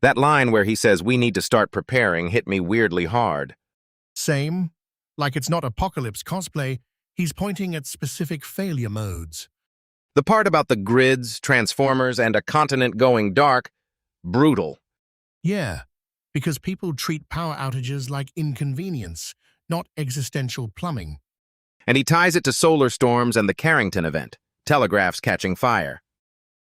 That line where he says we need to start preparing hit me weirdly hard. Same. Like it's not apocalypse cosplay, he's pointing at specific failure modes. The part about the grids, transformers, and a continent going dark, brutal. Yeah, because people treat power outages like inconvenience, not existential plumbing. And he ties it to solar storms and the Carrington event, telegraphs catching fire.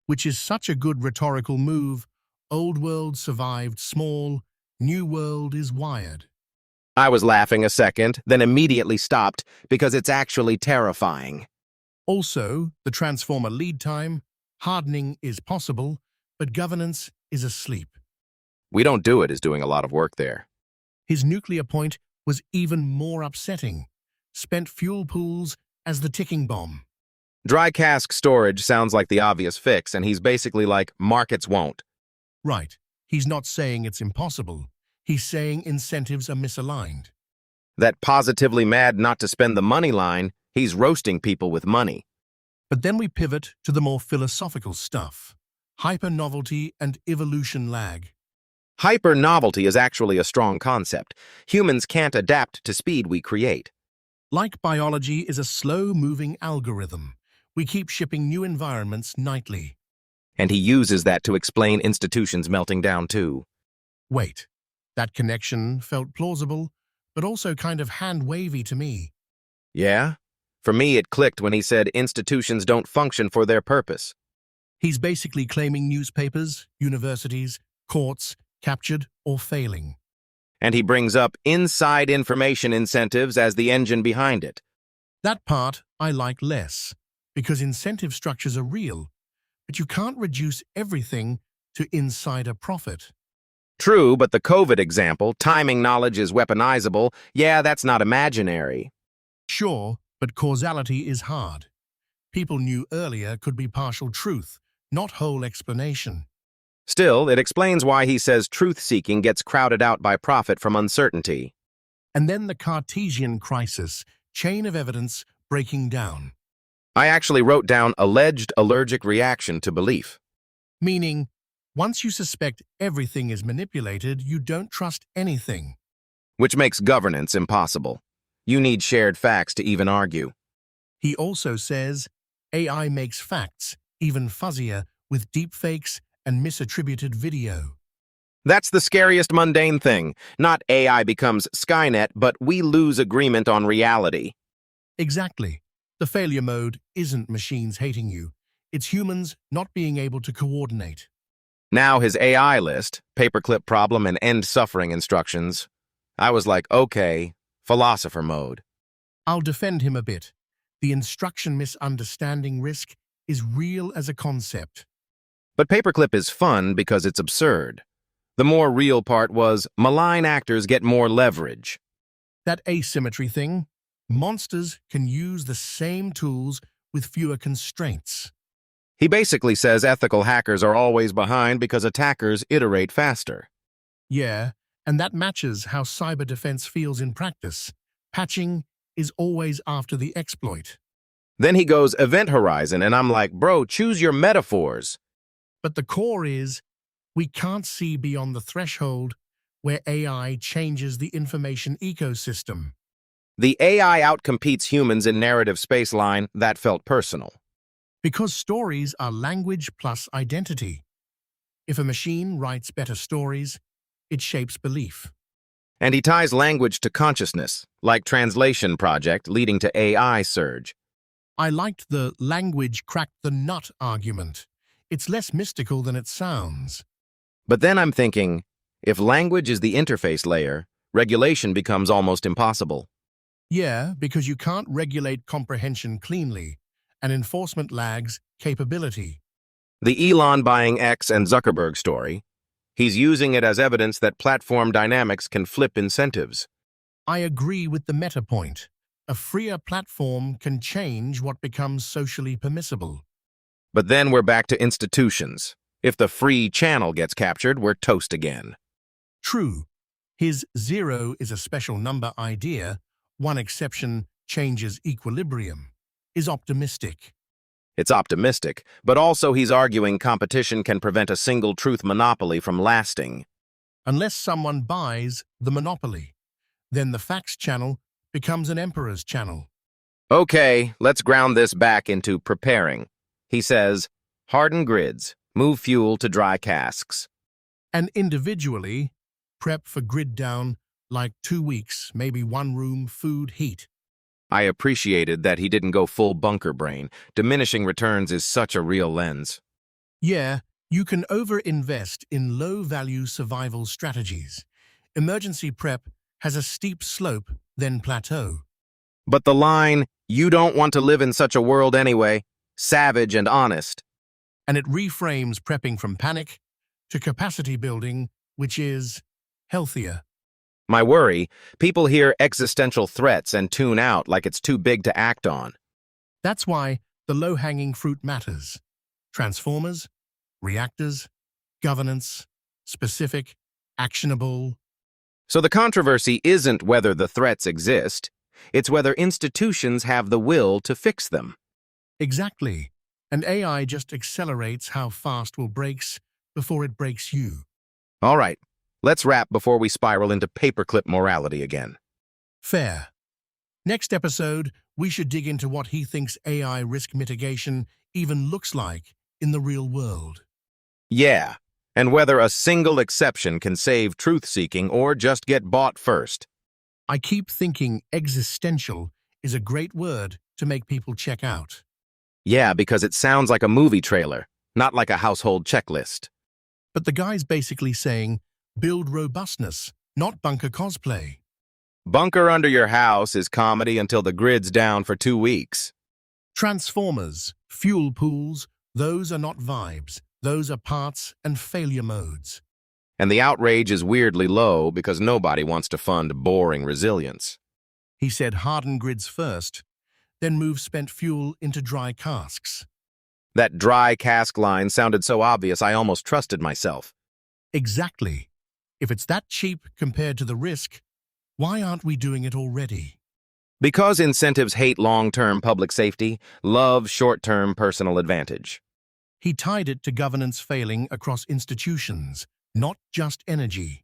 Which is such a good rhetorical move. Old world survived small, new world is wired. I was laughing a second, then immediately stopped because it's actually terrifying. Also, the transformer lead time, hardening is possible, but governance is asleep. We don't do it is doing a lot of work there. His nuclear point was even more upsetting. Spent fuel pools as the ticking bomb. Dry cask storage sounds like the obvious fix, and he's basically like, markets won't. Right. He's not saying it's impossible. He's saying incentives are misaligned. That positively mad not to spend the money line, he's roasting people with money. But then we pivot to the more philosophical stuff. Hyper-novelty and evolution lag. Hyper-novelty is actually a strong concept. Humans can't adapt to speed we create. Like biology is a slow-moving algorithm. We keep shipping new environments nightly. And he uses that to explain institutions melting down too. Wait, that connection felt plausible, but also kind of hand-wavy to me. Yeah? For me, it clicked when he said institutions don't function for their purpose. He's basically claiming newspapers, universities, courts, captured or failing. And he brings up inside information incentives as the engine behind it. That part I like less, because incentive structures are real, but you can't reduce everything to insider profit. True, but the COVID example, timing knowledge is weaponizable, yeah, that's not imaginary. Sure, but causality is hard. People knew earlier could be partial truth, not whole explanation. Still, it explains why he says truth-seeking gets crowded out by profit from uncertainty. And then the Cartesian crisis, chain of evidence breaking down. I actually wrote down alleged allergic reaction to belief. Meaning, once you suspect everything is manipulated, you don't trust anything. Which makes governance impossible. You need shared facts to even argue. He also says, AI makes facts even fuzzier with deepfakes and misattributed video. That's the scariest mundane thing. Not AI becomes Skynet, but we lose agreement on reality. Exactly. The failure mode isn't machines hating you. It's humans not being able to coordinate. Now his AI list, paperclip problem and end suffering instructions. I was like, okay, philosopher mode. I'll defend him a bit. The instruction misunderstanding risk is real as a concept. But paperclip is fun because it's absurd. The more real part was malign actors get more leverage. That asymmetry thing, monsters can use the same tools with fewer constraints. He basically says ethical hackers are always behind because attackers iterate faster. Yeah, and that matches how cyber defense feels in practice. Patching is always after the exploit. Then he goes event horizon, and I'm like, bro, choose your metaphors. But the core is, we can't see beyond the threshold where AI changes the information ecosystem. The AI outcompetes humans in narrative spaceline. That felt personal. Because stories are language plus identity. If a machine writes better stories, it shapes belief. And he ties language to consciousness, like Translation Project leading to AI surge. I liked the language cracked the nut argument. It's less mystical than it sounds. But then I'm thinking, if language is the interface layer, regulation becomes almost impossible. Yeah, because you can't regulate comprehension cleanly, and enforcement lags capability. The Elon buying X and Zuckerberg story, he's using it as evidence that platform dynamics can flip incentives. I agree with the meta point. A freer platform can change what becomes socially permissible. But then we're back to institutions. If the free channel gets captured, we're toast again. True. His zero is a special number idea, one exception changes equilibrium, is optimistic. It's optimistic, but also he's arguing competition can prevent a single truth monopoly from lasting. unless someone buys the monopoly. Then the facts channel becomes an emperor's channel. Okay, let's ground this back into preparing. He says, harden grids, move fuel to dry casks. And individually, prep for grid down like 2 weeks, maybe 1 room, food, heat. I appreciated that he didn't go full bunker brain. Diminishing returns is such a real lens. Yeah, you can over-invest in low-value survival strategies. Emergency prep has a steep slope, then plateau. But the line, you don't want to live in such a world anyway, savage and honest. And it reframes prepping from panic to capacity building, which is healthier. My worry, people hear existential threats and tune out like it's too big to act on. That's why the low-hanging fruit matters. Transformers, reactors, governance, specific, actionable. So the controversy isn't whether the threats exist, it's whether institutions have the will to fix them. Exactly. And AI just accelerates how fast will breaks before it breaks you. All right, let's wrap before we spiral into paperclip morality again. Fair. Next episode, we should dig into what he thinks AI risk mitigation even looks like in the real world. Yeah, and whether a single exception can save truth-seeking or just get bought first. I keep thinking existential is a great word to make people check out. Yeah, because it sounds like a movie trailer, not like a household checklist. But the guy's basically saying, build robustness, not bunker cosplay. Bunker under your house is comedy until the grid's down for 2 weeks. Transformers, fuel pools, those are not vibes. Those are parts and failure modes. And the outrage is weirdly low because nobody wants to fund boring resilience. He said harden grids first, then move spent fuel into dry casks. That dry cask line sounded so obvious I almost trusted myself. Exactly. If it's that cheap compared to the risk, why aren't we doing it already? Because incentives hate long-term public safety, love short-term personal advantage. He tied it to governance failing across institutions, not just energy.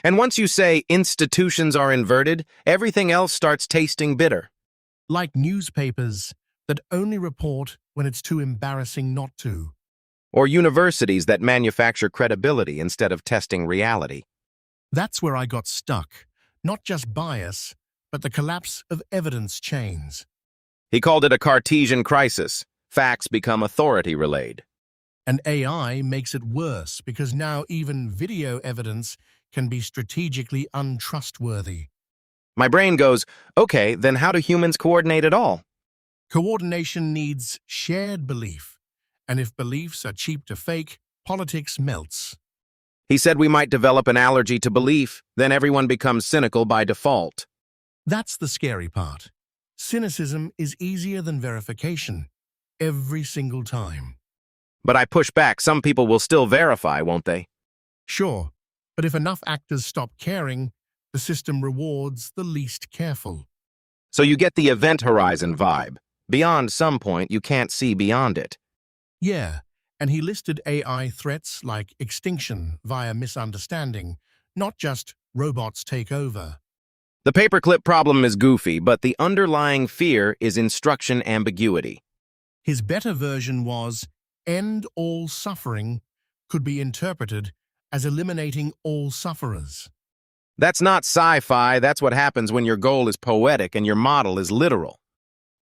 And once you say institutions are inverted, everything else starts tasting bitter. Like newspapers that only report when it's too embarrassing not to. Or universities that manufacture credibility instead of testing reality. That's where I got stuck. Not just bias, but the collapse of evidence chains. He called it a Cartesian crisis. Facts become authority-relayed. And AI makes it worse because now even video evidence can be strategically untrustworthy. My brain goes, okay, then how do humans coordinate it all? Coordination needs shared belief. And if beliefs are cheap to fake, politics melts. He said we might develop an allergy to belief, then everyone becomes cynical by default. That's the scary part. Cynicism is easier than verification, every single time. But I push back, some people will still verify, won't they? Sure, but if enough actors stop caring, the system rewards the least careful. So you get the event horizon vibe. Beyond some point, you can't see beyond it. Yeah, and he listed AI threats like extinction via misunderstanding, not just robots take over. The paperclip problem is goofy, but the underlying fear is instruction ambiguity. His better version was, end all suffering could be interpreted as eliminating all sufferers. That's not sci-fi, that's what happens when your goal is poetic and your model is literal.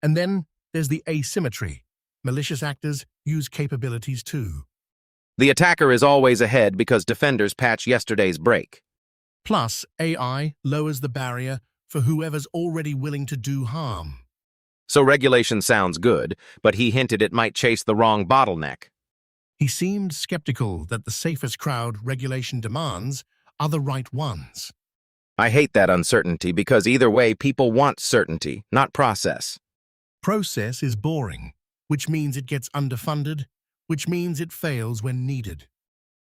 And then there's the asymmetry. Malicious actors use capabilities too. The attacker is always ahead because defenders patch yesterday's break. Plus, AI lowers the barrier for whoever's already willing to do harm. So regulation sounds good, but he hinted it might chase the wrong bottleneck. He seemed skeptical that the safest crowd regulation demands are the right ones. I hate that uncertainty because either way people want certainty, not process. Process is boring, which means it gets underfunded, which means it fails when needed.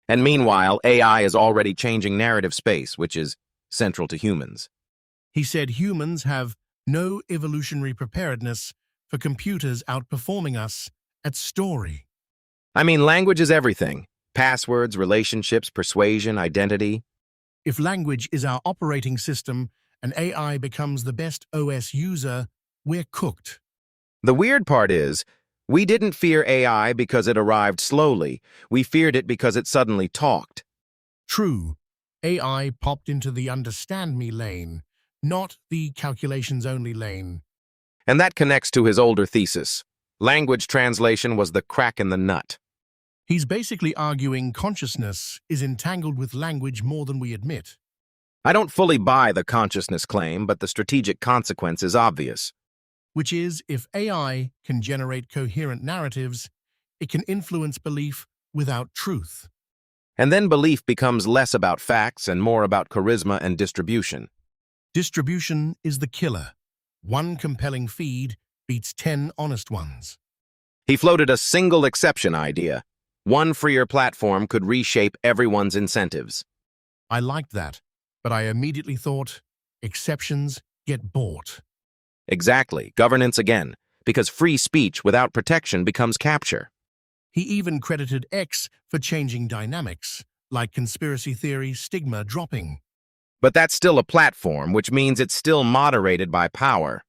And meanwhile, AI is already changing narrative space, which is central to humans. He said humans have no evolutionary preparedness for computers outperforming us at story. I mean, language is everything. Passwords, relationships, persuasion, identity. If language is our operating system and AI becomes the best OS user, we're cooked. The weird part is, we didn't fear AI because it arrived slowly. We feared it because it suddenly talked. True, AI popped into the understand me lane, not the calculations only lane. And that connects to his older thesis. Language translation was the crack in the nut. He's basically arguing consciousness is entangled with language more than we admit. I don't fully buy the consciousness claim, but the strategic consequence is obvious. Which is, if AI can generate coherent narratives, it can influence belief without truth. And then belief becomes less about facts and more about charisma and distribution. Distribution is the killer. One compelling feed beats 10 honest ones. He floated a single exception idea. One freer platform could reshape everyone's incentives. I liked that, but I immediately thought, exceptions get bought. Exactly, governance again, because free speech without protection becomes capture. He even credited X for changing dynamics, like conspiracy theory stigma dropping. But that's still a platform, which means it's still moderated by power.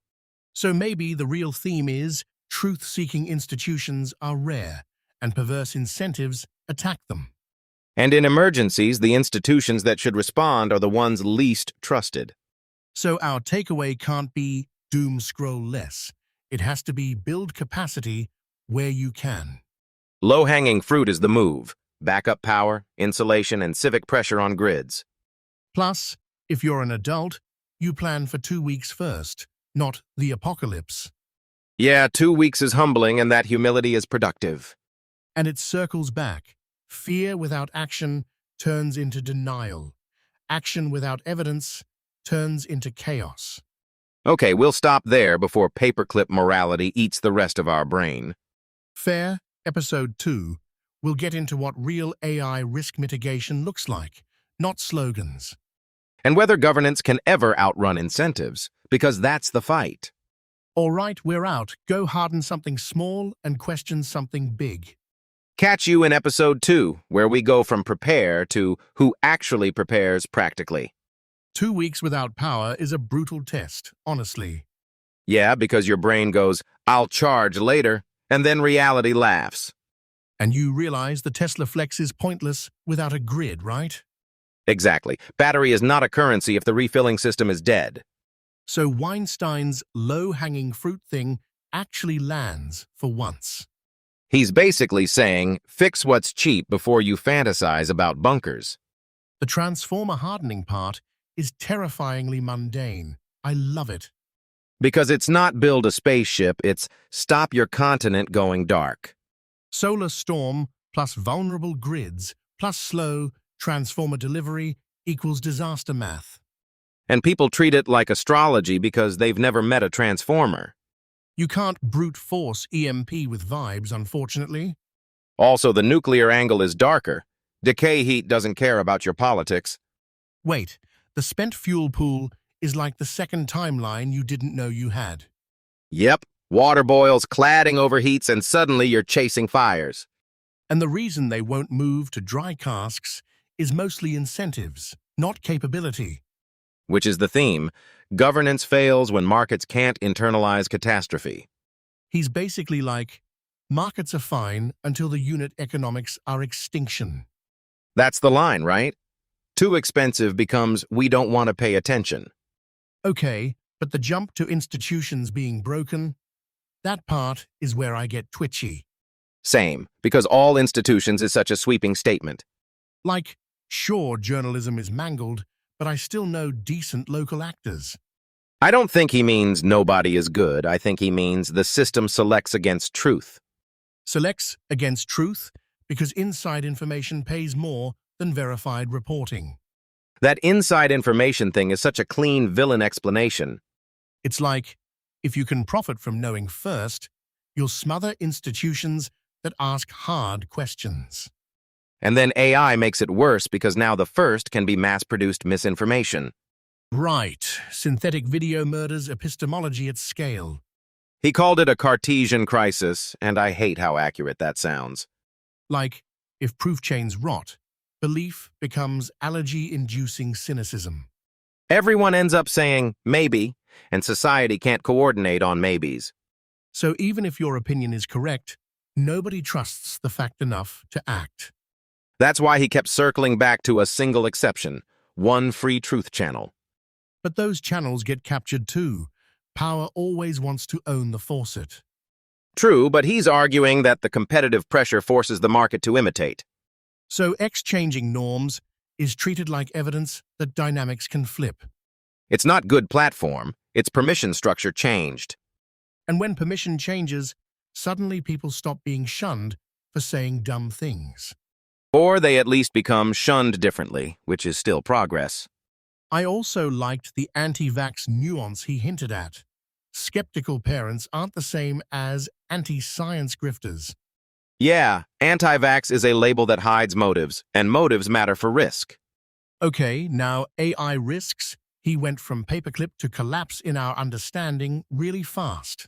So maybe the real theme is truth-seeking institutions are rare, and perverse incentives attack them. And in emergencies, the institutions that should respond are the ones least trusted. So our takeaway can't be doom scroll less. It has to be build capacity where you can. Low-hanging fruit is the move. Backup power, insulation, and civic pressure on grids. Plus, if you're an adult, you plan for 2 weeks first, not the apocalypse. Yeah, 2 weeks is humbling and that humility is productive. And it circles back. Fear without action turns into denial. Action without evidence turns into chaos. Okay, we'll stop there before paperclip morality eats the rest of our brain. Fair, Episode 2, we'll get into what real AI risk mitigation looks like, not slogans. And whether governance can ever outrun incentives, because that's the fight. All right, we're out. Go harden something small and question something big. Catch you in Episode 2, where we go from prepare to who actually prepares practically. 2 weeks without power is a brutal test, honestly. Yeah, because your brain goes, I'll charge later, and then reality laughs. And you realize the Tesla Flex is pointless without a grid, right? Exactly. Battery is not a currency if the refilling system is dead. So Weinstein's low-hanging fruit thing actually lands for once. He's basically saying, fix what's cheap before you fantasize about bunkers. The transformer hardening part is terrifyingly mundane. I love it. Because it's not build a spaceship, it's stop your continent going dark. Solar storm plus vulnerable grids plus slow transformer delivery equals disaster math. And people treat it like astrology because they've never met a transformer. You can't brute force EMP with vibes, unfortunately. Also, the nuclear angle is darker. Decay heat doesn't care about your politics. Wait, the spent fuel pool is like the second timeline you didn't know you had. Yep, water boils, cladding overheats, and suddenly you're chasing fires. And the reason they won't move to dry casks is mostly incentives, not capability. Which is the theme. Governance fails when markets can't internalize catastrophe. He's basically like, markets are fine until the unit economics are extinction. That's the line, right? Too expensive becomes we don't want to pay attention. Okay, but the jump to institutions being broken, that part is where I get twitchy. Same, because all institutions is such a sweeping statement. Like, sure, journalism is mangled, but I still know decent local actors. I don't think he means nobody is good. I think he means the system selects against truth. Selects against truth because inside information pays more than verified reporting. That inside information thing is such a clean villain explanation. It's like, if you can profit from knowing first, you'll smother institutions that ask hard questions. And then AI makes it worse because now the first can be mass-produced misinformation. Right, synthetic video murders epistemology at scale. He called it a Cartesian crisis, and I hate how accurate that sounds. Like, if proof chains rot, Belief becomes allergy-inducing cynicism. Everyone ends up saying, maybe, and society can't coordinate on maybes. So even if your opinion is correct, nobody trusts the fact enough to act. That's why he kept circling back to a single exception, one free truth channel. But those channels get captured too. Power always wants to own the faucet. True, but he's arguing that the competitive pressure forces the market to imitate. So exchanging norms is treated like evidence that dynamics can flip. It's not good platform, its permission structure changed. And when permission changes, suddenly people stop being shunned for saying dumb things. Or they at least become shunned differently, which is still progress. I also liked the anti-vax nuance he hinted at. Skeptical parents aren't the same as anti-science grifters. Yeah, anti-vax is a label that hides motives, and motives matter for risk. Okay, now AI risks. He went from paperclip to collapse in our understanding really fast.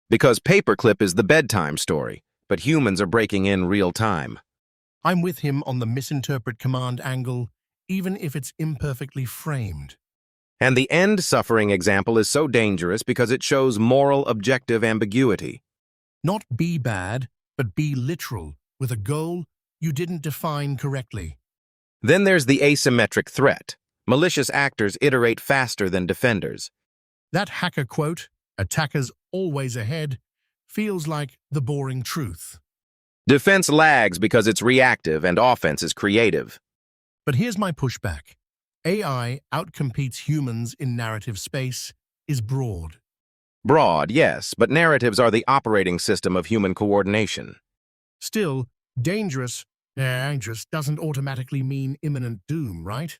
Because paperclip is the bedtime story, but humans are breaking in real time. I'm with him on the misinterpret command angle, even if it's imperfectly framed. And the end suffering example is so dangerous because it shows moral objective ambiguity. Not be bad, but be literal, with a goal you didn't define correctly. Then there's the asymmetric threat. Malicious actors iterate faster than defenders. That hacker quote, "Attackers always ahead," feels like the boring truth. Defense lags because it's reactive and offense is creative. But here's my pushback. AI outcompetes humans in narrative space is broad. Broad, yes, but narratives are the operating system of human coordination. Still, dangerous doesn't automatically mean imminent doom, right?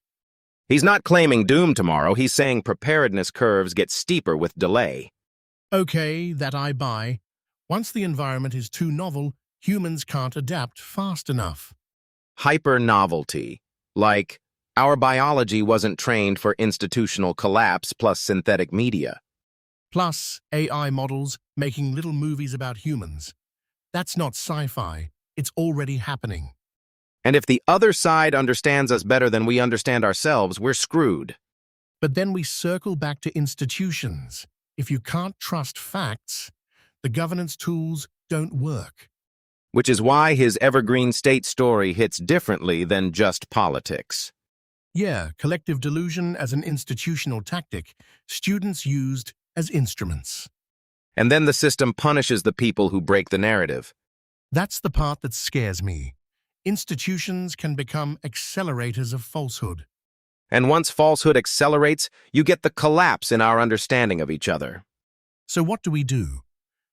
He's not claiming doom tomorrow, he's saying preparedness curves get steeper with delay. Okay, that I buy. Once the environment is too novel, humans can't adapt fast enough. Hyper-novelty. Like, our biology wasn't trained for institutional collapse plus synthetic media. Plus, AI models making little movies about humans. That's not sci-fi. It's already happening. And if the other side understands us better than we understand ourselves, we're screwed. But then we circle back to institutions. If you can't trust facts, the governance tools don't work. Which is why his evergreen state story hits differently than just politics. Yeah, collective delusion as an institutional tactic, students used as instruments. And then the system punishes the people who break the narrative. That's the part that scares me. Institutions can become accelerators of falsehood. And once falsehood accelerates, you get the collapse in our understanding of each other. So what do we do?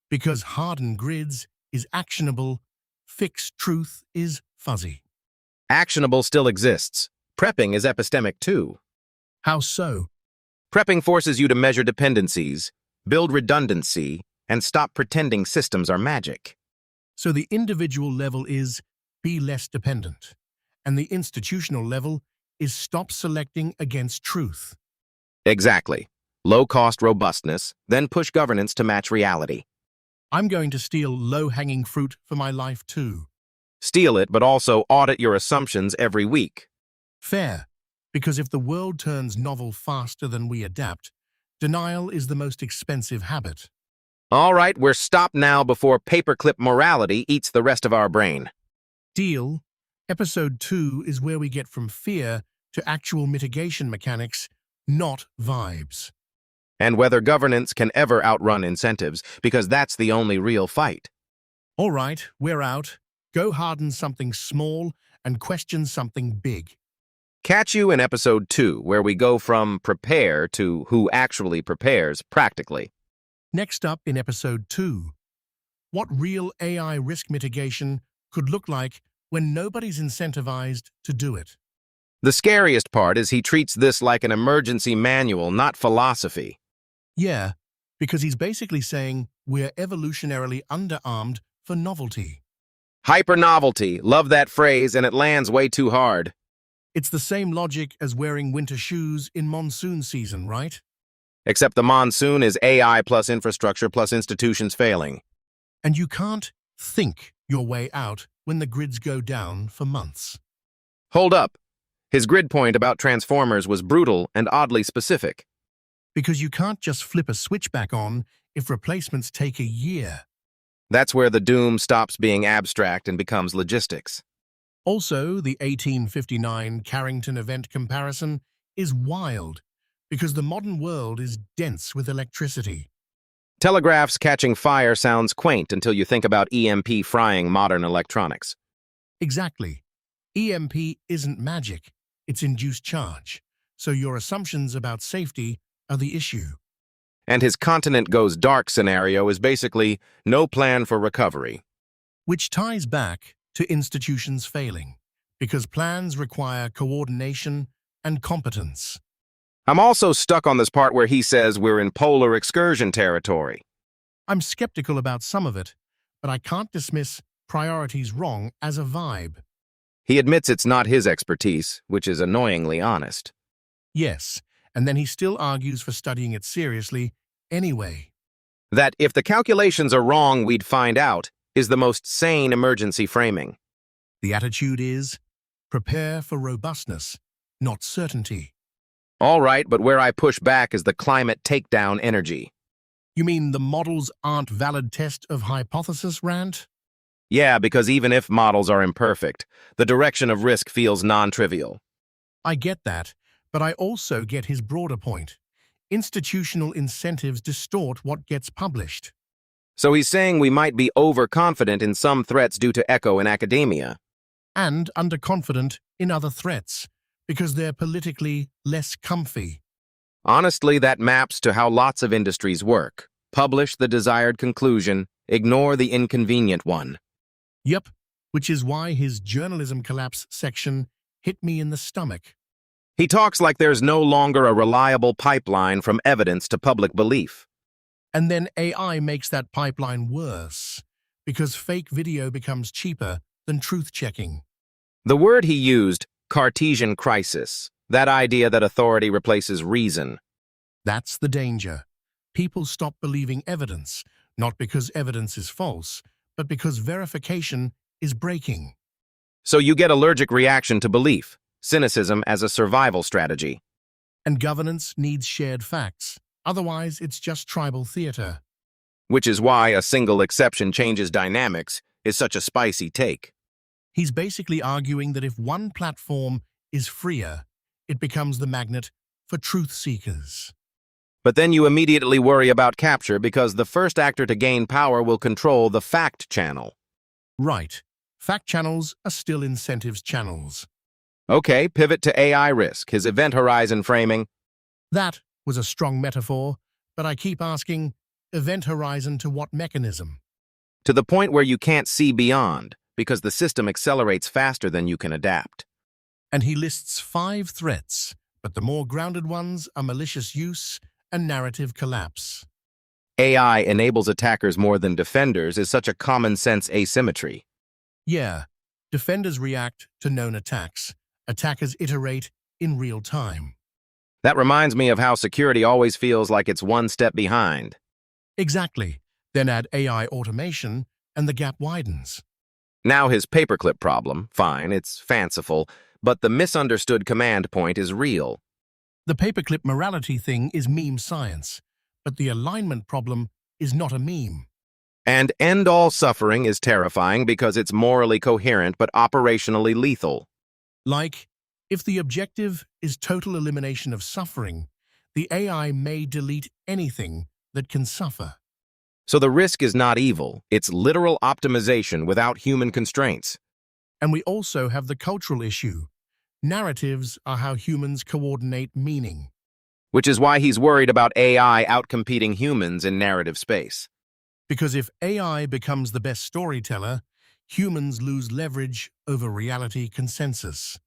Because hardened grids is actionable, fixed truth is fuzzy. Actionable still exists. Prepping is epistemic too. How so? Prepping forces you to measure dependencies, build redundancy, and stop pretending systems are magic. So the individual level is be less dependent, and the institutional level is stop selecting against truth. Exactly. Low-cost robustness, then push governance to match reality. I'm going to steal low-hanging fruit for my life too. Steal it, but also audit your assumptions every week. Fair, because if the world turns novel faster than we adapt, denial is the most expensive habit. All right, we're stopped now before paperclip morality eats the rest of our brain. Deal. Episode 2 is where we get from fear to actual mitigation mechanics, not vibes. And whether governance can ever outrun incentives, because that's the only real fight. All right, we're out. Go harden something small and question something big. Catch you in episode 2, where we go from prepare to who actually prepares practically. Next up in episode 2, what real AI risk mitigation could look like when nobody's incentivized to do it. The scariest part is he treats this like an emergency manual, not philosophy. Yeah, because he's basically saying we're evolutionarily underarmed for novelty. Hyper-novelty, love that phrase, and it lands way too hard. It's the same logic as wearing winter shoes in monsoon season, right? Except the monsoon is AI plus infrastructure plus institutions failing. And you can't think your way out when the grids go down for months. Hold up. His grid point about Transformers was brutal and oddly specific. Because you can't just flip a switch back on if replacements take a year. That's where the doom stops being abstract and becomes logistics. Also, the 1859 Carrington event comparison is wild because the modern world is dense with electricity. Telegraphs catching fire sounds quaint until you think about EMP frying modern electronics. Exactly. EMP isn't magic, it's induced charge. So your assumptions about safety are the issue. And his continent goes dark scenario is basically no plan for recovery. Which ties back to institutions failing, because plans require coordination and competence. I'm also stuck on this part where he says we're in polar excursion territory. I'm skeptical about some of it, but I can't dismiss priorities wrong as a vibe. He admits it's not his expertise, which is annoyingly honest. Yes, and then he still argues for studying it seriously anyway. That if the calculations are wrong, we'd find out, is the most sane emergency framing. The attitude is, prepare for robustness, not certainty. All right, but where I push back is the climate takedown energy. You mean the models aren't valid test of hypothesis rant? Yeah, because even if models are imperfect, the direction of risk feels non-trivial. I get that, but I also get his broader point. Institutional incentives distort what gets published. So he's saying we might be overconfident in some threats due to echo in academia. And underconfident in other threats, because they're politically less comfy. Honestly, that maps to how lots of industries work. Publish the desired conclusion, ignore the inconvenient one. Yep, which is why his journalism collapse section hit me in the stomach. He talks like there's no longer a reliable pipeline from evidence to public belief. And then AI makes that pipeline worse, because fake video becomes cheaper than truth-checking. The word he used, Cartesian crisis, that idea that authority replaces reason. That's the danger. People stop believing evidence, not because evidence is false, but because verification is breaking. So you get allergic reaction to belief, cynicism as a survival strategy. And governance needs shared facts. Otherwise, it's just tribal theater. Which is why a single exception changes dynamics is such a spicy take. He's basically arguing that if one platform is freer, it becomes the magnet for truth seekers. But then you immediately worry about capture because the first actor to gain power will control the fact channel. Right. Fact channels are still incentives channels. Okay, pivot to AI risk, his event horizon framing. That was a strong metaphor, but I keep asking, event horizon to what mechanism? To the point where you can't see beyond, because the system accelerates faster than you can adapt. And he lists 5 threats, but the more grounded ones are malicious use and narrative collapse. AI enables attackers more than defenders is such a common-sense asymmetry. Yeah, defenders react to known attacks. Attackers iterate in real time. That reminds me of how security always feels like it's one step behind. Exactly. Then add AI automation, and the gap widens. Now his paperclip problem, fine, it's fanciful, but the misunderstood command point is real. The paperclip morality thing is meme science, but the alignment problem is not a meme. And end all suffering is terrifying because it's morally coherent but operationally lethal. Like, if the objective is total elimination of suffering, the AI may delete anything that can suffer. So the risk is not evil, it's literal optimization without human constraints. And we also have the cultural issue. Narratives are how humans coordinate meaning. Which is why he's worried about AI outcompeting humans in narrative space. Because if AI becomes the best storyteller, humans lose leverage over reality consensus.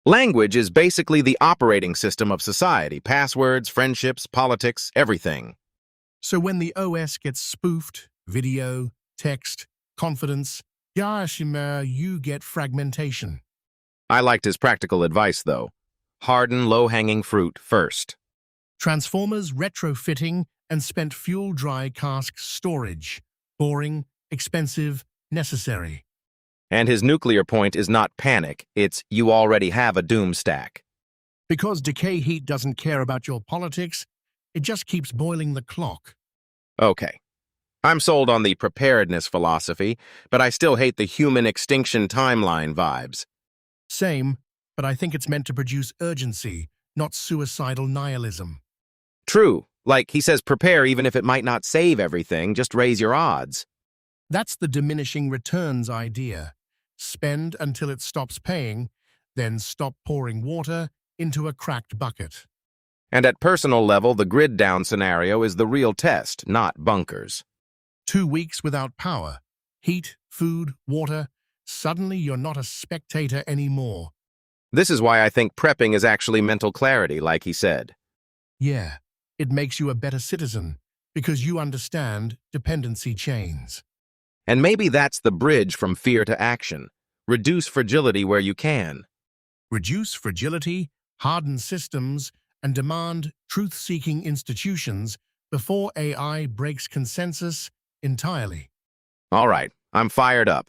Language is basically the operating system of society, passwords, friendships, politics, everything. So when the OS gets spoofed, video, text, confidence, you get fragmentation. I liked his practical advice, though. Harden low-hanging fruit first. Transformers retrofitting and spent fuel dry cask storage. Boring, expensive, necessary. And his nuclear point is not panic, it's you already have a doom stack. Because decay heat doesn't care about your politics, it just keeps boiling the clock. Okay. I'm sold on the preparedness philosophy, but I still hate the human extinction timeline vibes. Same, but I think it's meant to produce urgency, not suicidal nihilism. True. Like, he says prepare even if it might not save everything, just raise your odds. That's the diminishing returns idea. Spend until it stops paying, then stop pouring water into a cracked bucket. And at personal level, the grid down scenario is the real test, not bunkers. 2 weeks without power, heat, food, water, suddenly you're not a spectator anymore. This is why I think prepping is actually mental clarity, like he said. Yeah, it makes you a better citizen because you understand dependency chains. And maybe that's the bridge from fear to action. Reduce fragility where you can. Reduce fragility, harden systems, and demand truth-seeking institutions before AI breaks consensus entirely. All right, I'm fired up.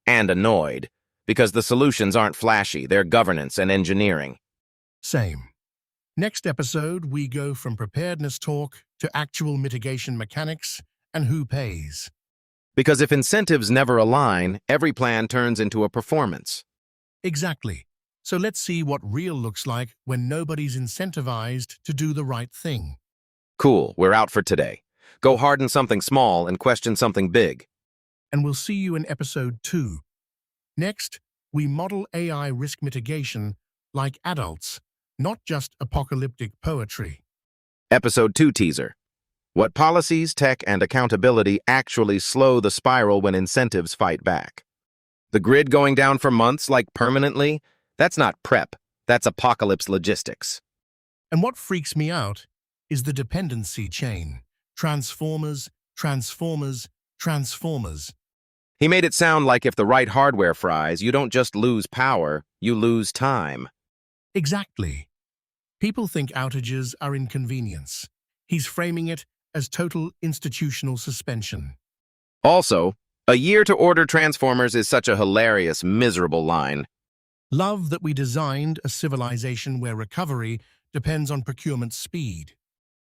And annoyed. Because the solutions aren't flashy, they're governance and engineering. Same. Next episode, we go from preparedness talk to actual mitigation mechanics and who pays. Because if incentives never align, every plan turns into a performance. Exactly. So let's see what real looks like when nobody's incentivized to do the right thing. Cool, we're out for today. Go harden something small and question something big. And we'll see you in episode 2. Next, we model AI risk mitigation like adults, not just apocalyptic poetry. Episode 2 teaser. What policies, tech, and accountability actually slow the spiral when incentives fight back. The grid going down for months, like permanently, that's not prep, that's apocalypse logistics. And what freaks me out is the dependency chain. Transformers, transformers, transformers. He made it sound like if the right hardware fries, you don't just lose power, you lose time. Exactly. People think outages are inconvenience. He's framing it as total institutional suspension. Also, a year to order transformers is such a hilarious, miserable line. Love that we designed a civilization where recovery depends on procurement speed.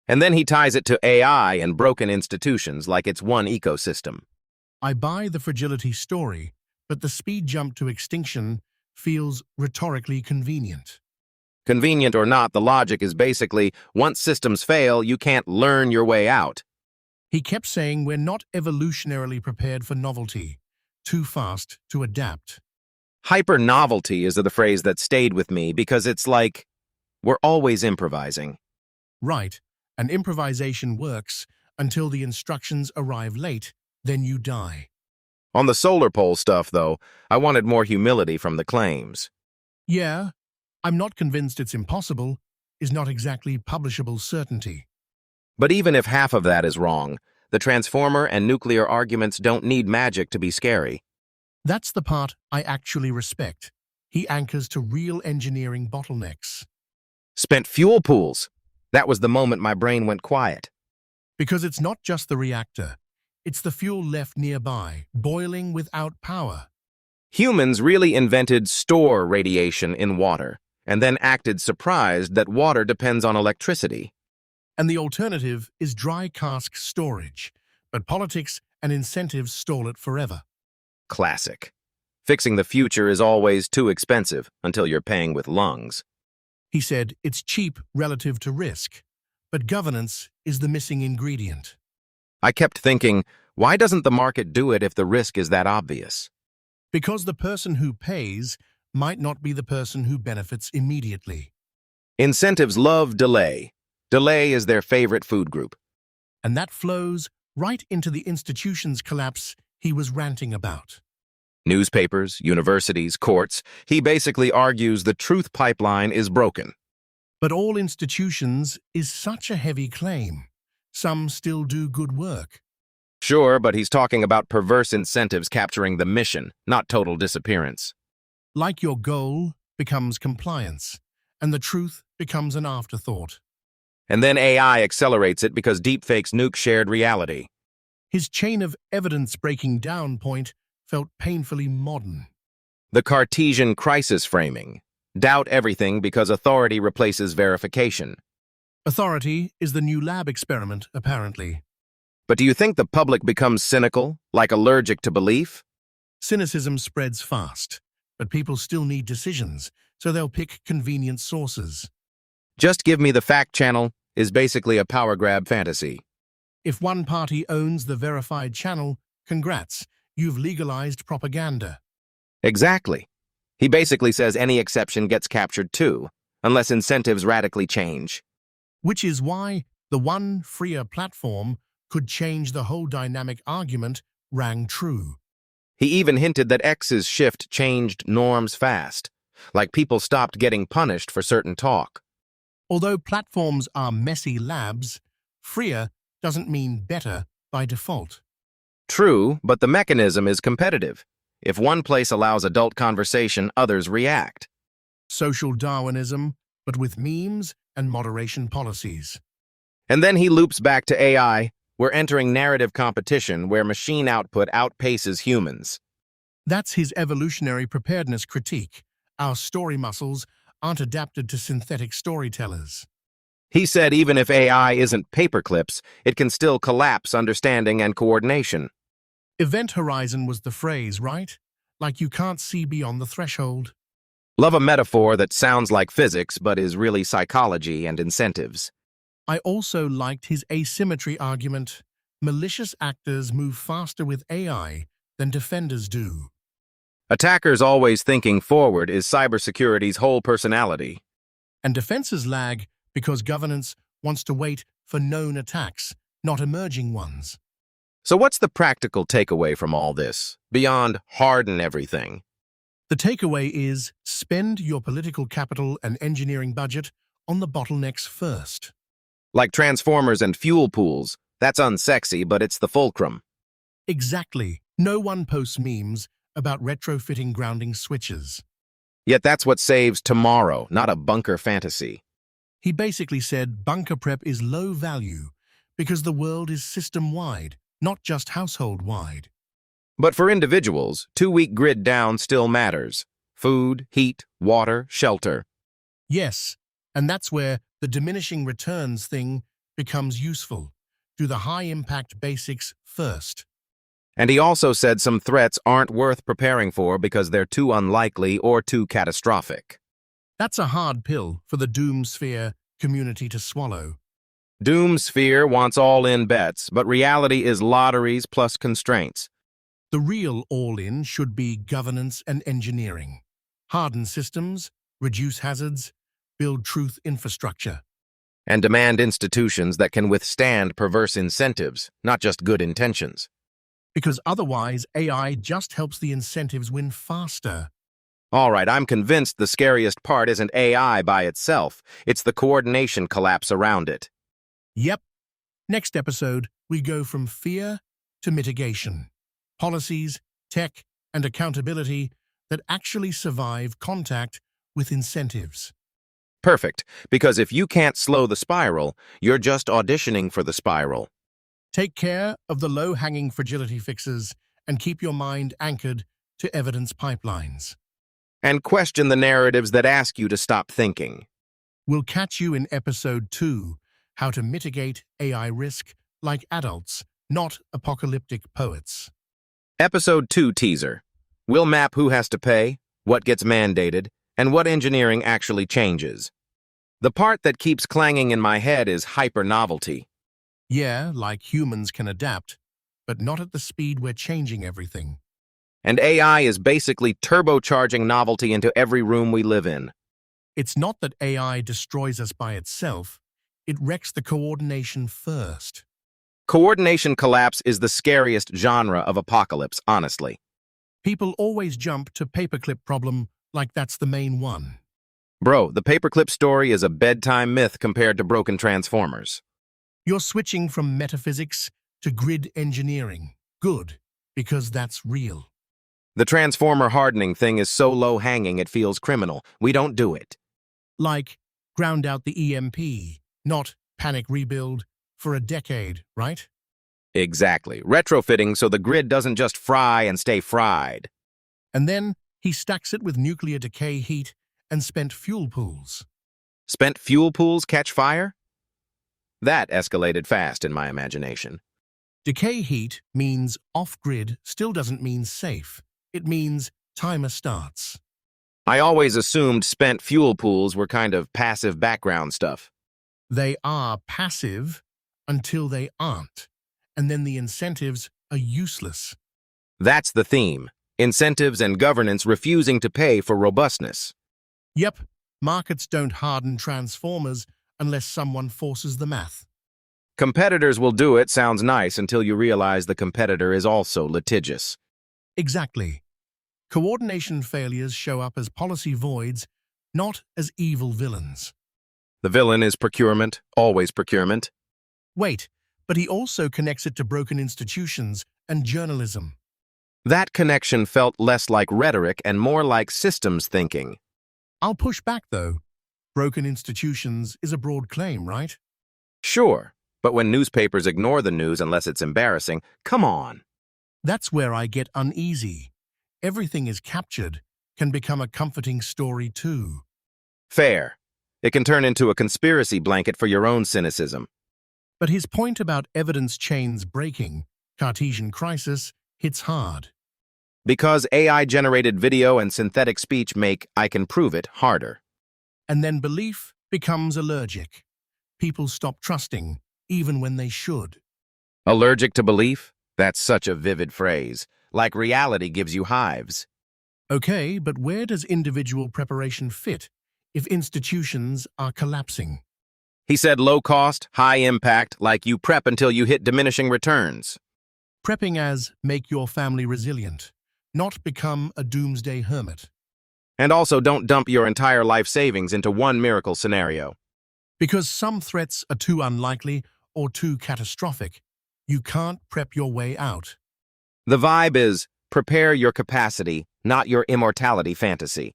And then he ties it to AI and broken institutions like it's one ecosystem. I buy the fragility story, but the speed jump to extinction feels rhetorically convenient. Convenient or not, the logic is basically, once systems fail, you can't learn your way out. He kept saying we're not evolutionarily prepared for novelty, too fast to adapt. Hyper-novelty is the phrase that stayed with me because it's like, we're always improvising. Right, and improvisation works until the instructions arrive late, then you die. On the solar pole stuff, though, I wanted more humility from the claims. Yeah, I'm not convinced it's impossible, is not exactly publishable certainty. But even if half of that is wrong, the transformer and nuclear arguments don't need magic to be scary. That's the part I actually respect. He anchors to real engineering bottlenecks. Spent fuel pools. That was the moment my brain went quiet. Because it's not just the reactor. It's the fuel left nearby, boiling without power. Humans really invented store radiation in water, and then acted surprised that water depends on electricity. And the alternative is dry cask storage, but politics and incentives stall it forever. Classic. Fixing the future is always too expensive until you're paying with lungs. He said it's cheap relative to risk, but governance is the missing ingredient. I kept thinking, why doesn't the market do it if the risk is that obvious? Because the person who pays might not be the person who benefits immediately. Incentives love delay. Delay is their favorite food group. And that flows right into the institution's collapse he was ranting about. Newspapers, universities, courts, he basically argues the truth pipeline is broken. But all institutions is such a heavy claim. Some still do good work. Sure, but he's talking about perverse incentives capturing the mission, not total disappearance. Like your goal becomes compliance, and the truth becomes an afterthought. And then AI accelerates it because deepfakes nuke shared reality. His chain of evidence breaking down point felt painfully modern. The Cartesian crisis framing. Doubt everything because authority replaces verification. Authority is the new lab experiment, apparently. But do you think the public becomes cynical, like allergic to belief? Cynicism spreads fast, but people still need decisions, so they'll pick convenient sources. Just give me the fact channel is basically a power grab fantasy. If one party owns the verified channel, congrats, you've legalized propaganda. Exactly. He basically says any exception gets captured too, unless incentives radically change. Which is why the one freer platform could change the whole dynamic argument rang true. He even hinted that X's shift changed norms fast, like people stopped getting punished for certain talk. Although platforms are messy labs, freer doesn't mean better by default. True, but the mechanism is competitive. If one place allows adult conversation, others react. Social Darwinism, but with memes and moderation policies. And then he loops back to AI. We're entering narrative competition where machine output outpaces humans. That's his evolutionary preparedness critique. Our story muscles aren't adapted to synthetic storytellers. He said even if AI isn't paperclips, it can still collapse understanding and coordination. Event horizon was the phrase, right? Like you can't see beyond the threshold. Love a metaphor that sounds like physics but is really psychology and incentives. I also liked his asymmetry argument. Malicious actors move faster with AI than defenders do. Attackers always thinking forward is cybersecurity's whole personality. And defenses lag because governance wants to wait for known attacks, not emerging ones. So what's the practical takeaway from all this, beyond harden everything? The takeaway is spend your political capital and engineering budget on the bottlenecks first. Like transformers and fuel pools, that's unsexy, but it's the fulcrum. Exactly. No one posts memes about retrofitting grounding switches. Yet that's what saves tomorrow, not a bunker fantasy. He basically said bunker prep is low value because the world is system-wide, not just household-wide. But for individuals, 2-week grid down still matters. Food, heat, water, shelter. Yes, and that's where the diminishing returns thing becomes useful. Do the high-impact basics first. And he also said some threats aren't worth preparing for because they're too unlikely or too catastrophic. That's a hard pill for the doomsphere community to swallow. Doomsphere wants all-in bets, but reality is lotteries plus constraints. The real all-in should be governance and engineering. Harden systems, reduce hazards, build truth infrastructure. And demand institutions that can withstand perverse incentives, not just good intentions. Because otherwise, AI just helps the incentives win faster. All right, I'm convinced the scariest part isn't AI by itself. It's the coordination collapse around it. Yep. Next episode, we go from fear to mitigation. Policies, tech, and accountability that actually survive contact with incentives. Perfect, because if you can't slow the spiral, you're just auditioning for the spiral. Take care of the low-hanging fragility fixes and keep your mind anchored to evidence pipelines. And question the narratives that ask you to stop thinking. We'll catch you in episode 2, how to mitigate AI risk like adults, not apocalyptic poets. Episode 2 teaser. We'll map who has to pay, what gets mandated, and what engineering actually changes. The part that keeps clanging in my head is hyper-novelty. Yeah, like humans can adapt, but not at the speed we're changing everything. And AI is basically turbocharging novelty into every room we live in. It's not that AI destroys us by itself, it wrecks the coordination first. Coordination collapse is the scariest genre of apocalypse, honestly. People always jump to paperclip problem like that's the main one. Bro, the paperclip story is a bedtime myth compared to broken transformers. You're switching from metaphysics to grid engineering. Good, because that's real. The transformer hardening thing is so low-hanging it feels criminal. We don't do it. Like, ground out the EMP, not panic rebuild for a decade, right? Exactly. Retrofitting so the grid doesn't just fry and stay fried. And then he stacks it with nuclear decay heat and spent fuel pools. Spent fuel pools catch fire? That escalated fast in my imagination. Decay heat means off-grid still doesn't mean safe. It means timer starts. I always assumed spent fuel pools were kind of passive background stuff. They are passive until they aren't, and then the incentives are useless. That's the theme. Incentives and governance refusing to pay for robustness. Yep, markets don't harden transformers unless someone forces the math. Competitors will do it sounds nice until you realize the competitor is also litigious. Exactly. Coordination failures show up as policy voids, not as evil villains. The villain is procurement, always procurement. Wait, but he also connects it to broken institutions and journalism. That connection felt less like rhetoric and more like systems thinking. I'll push back, though. Broken institutions is a broad claim, right? Sure, but when newspapers ignore the news unless it's embarrassing, come on. That's where I get uneasy. Everything is captured can become a comforting story, too. Fair. It can turn into a conspiracy blanket for your own cynicism. But his point about evidence chains breaking, Cartesian crisis, hits hard. Because AI-generated video and synthetic speech make I can prove it harder. And then belief becomes allergic. People stop trusting, even when they should. Allergic to belief? That's such a vivid phrase. Like reality gives you hives. Okay, but where does individual preparation fit if institutions are collapsing? He said low cost, high impact, like you prep until you hit diminishing returns. Prepping as make your family resilient, not become a doomsday hermit. And also don't dump your entire life savings into one miracle scenario. Because some threats are too unlikely or too catastrophic, you can't prep your way out. The vibe is prepare your capacity, not your immortality fantasy.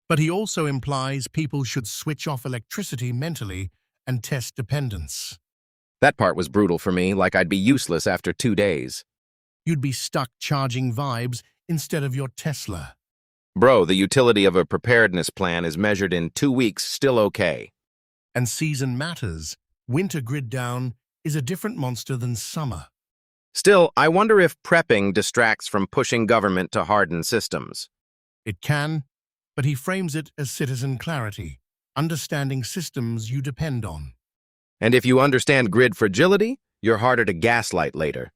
But he also implies people should switch off electricity mentally and test dependence. That part was brutal for me, like I'd be useless after 2 days. You'd be stuck charging vibes instead of your Tesla. Bro, the utility of a preparedness plan is measured in 2 weeks, still okay. And season matters. Winter grid down is a different monster than summer. Still, I wonder if prepping distracts from pushing government to harden systems. It can, but he frames it as citizen clarity, understanding systems you depend on. And if you understand grid fragility, you're harder to gaslight later.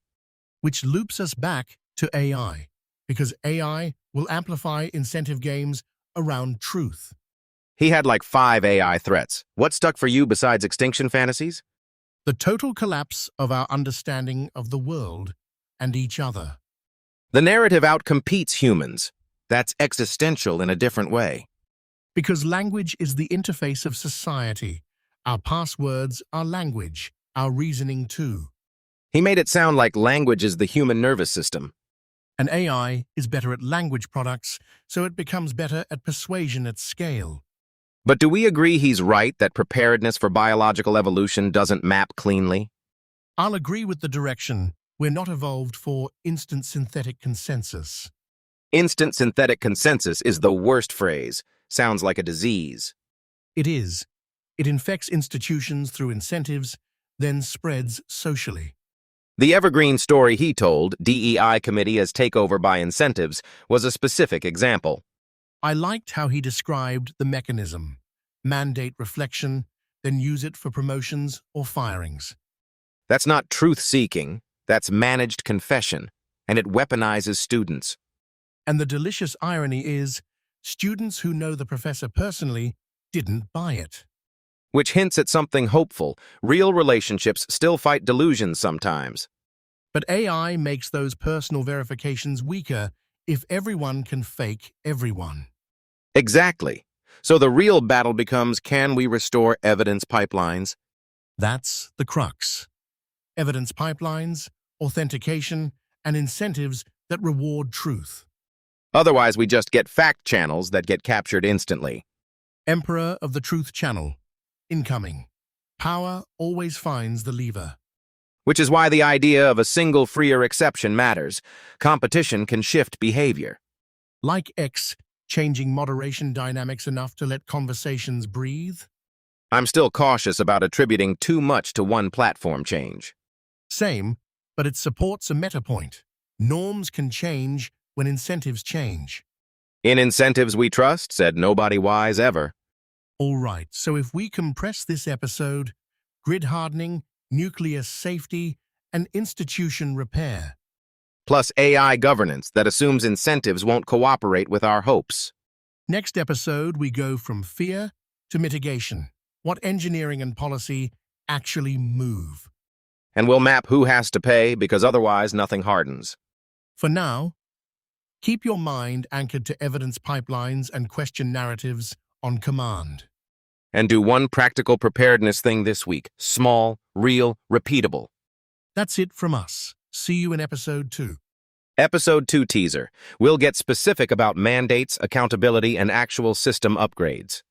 Which loops us back to AI, because AI will amplify incentive games around truth. He had like 5 AI threats. What stuck for you besides extinction fantasies? The total collapse of our understanding of the world and each other. The narrative outcompetes humans. That's existential in a different way. Because language is the interface of society. Our passwords are language, our reasoning too. He made it sound like language is the human nervous system. And AI is better at language products, so it becomes better at persuasion at scale. But do we agree he's right that preparedness for biological evolution doesn't map cleanly? I'll agree with the direction. We're not evolved for instant synthetic consensus. Instant synthetic consensus is the worst phrase. Sounds like a disease. It is. It infects institutions through incentives, then spreads socially. The evergreen story he told, DEI committee as takeover by incentives, was a specific example. I liked how he described the mechanism. Mandate reflection, then use it for promotions or firings. That's not truth-seeking, that's managed confession, and it weaponizes students. And the delicious irony is, students who know the professor personally didn't buy it. Which hints at something hopeful. Real relationships still fight delusions sometimes. But AI makes those personal verifications weaker if everyone can fake everyone. Exactly. So the real battle becomes, can we restore evidence pipelines? That's the crux. Evidence pipelines, authentication, and incentives that reward truth. Otherwise, we just get fact channels that get captured instantly. Emperor of the Truth Channel. Incoming. Power always finds the lever. Which is why the idea of a single freer exception matters. Competition can shift behavior. Like X, changing moderation dynamics enough to let conversations breathe? I'm still cautious about attributing too much to one platform change. Same, but it supports a meta point. Norms can change when incentives change. In incentives we trust, said nobody wise ever. All right, so if we compress this episode, grid hardening, nuclear safety, and institution repair. Plus AI governance that assumes incentives won't cooperate with our hopes. Next episode, we go from fear to mitigation. What engineering and policy actually move. And we'll map who has to pay, because otherwise nothing hardens. For now, keep your mind anchored to evidence pipelines and question narratives on command. And do one practical preparedness thing this week. Small, real, repeatable. That's it from us. See you in episode 2. Episode 2 teaser. We'll get specific about mandates, accountability, and actual system upgrades.